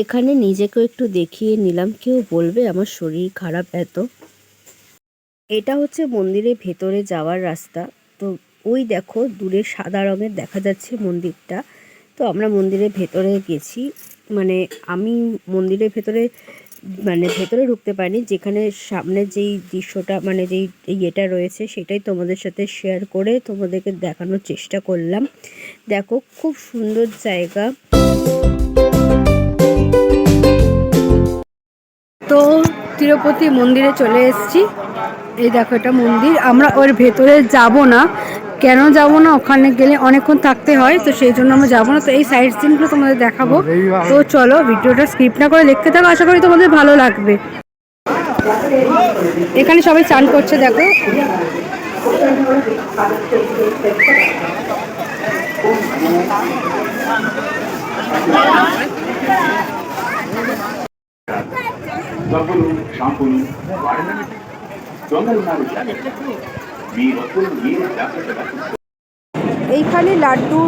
এখানে নিজেকেও একটু দেখিয়ে নিলাম, কেউ বলবে আমার শরীর খারাপ এত। এটা হচ্ছে মন্দিরের ভেতরে যাওয়ার রাস্তা। তো ওই দেখো দূরে সাদা রঙের দেখা যাচ্ছে মন্দিরটা। তো আমরা মন্দিরের ভেতরে গেছি, মানে আমি মন্দিরের ভেতরে ভেতরে ঢুকতে পারিনি, যেখানে সামনে যেই দৃশ্যটা মানে যেই ইয়েটা রয়েছে সেটাই তোমাদের সাথে শেয়ার করে তোমাদেরকে দেখানোর চেষ্টা করলাম। দেখো খুব সুন্দর জায়গা। তো তিরুপতি মন্দিরে চলে এসেছি। এই দেখো এটা মন্দির। আমরা ওর ভেতরে যাব না, কেন যাব না, ওখানে গেলে অনেকক্ষণ থাকতে হয়, তো সেই জন্য আমরা যাবো না। তো এই সাইড সিনগুলো তোমাদের দেখাবো। তো চলো ভিডিওটা স্কিপ না করে দেখতে থাকো, আশা করি তোমাদের ভালো লাগবে। এখানে সবাই চান করছে দেখো। এইখানে লাড্ডু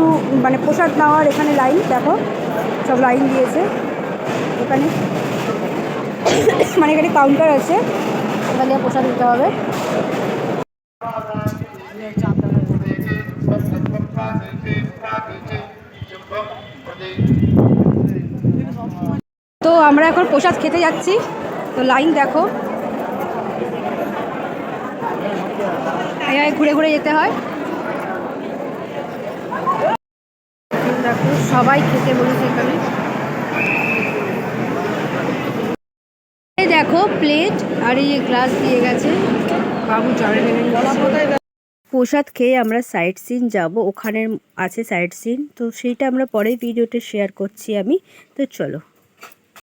মানে প্রসাদ নেওয়ার এখানে লাইন দেখো, সব লাইন দিয়েছে এখানে। মানে এখানে কাউন্টার আছে, এখানে প্রসাদ নিতে হবে। তো আমরা এখন প্রসাদ খেতে যাচ্ছি। তো লাইন দেখো, ঘুরে ঘুরে যেতে হয়। দেখো সবাই খেতে বলেছে এখানে। এই দেখো প্লেট আর এই গ্লাস দিয়ে গেছে, বাবু জলে নেমে গেছে। প্রসাদ খেয়ে আমরা সাইট সিন যাব, ওখানে আছে সাইট সিন, তো সেইটা আমরা পরের ভিডিওতে শেয়ার করছি আমি। তো চলো।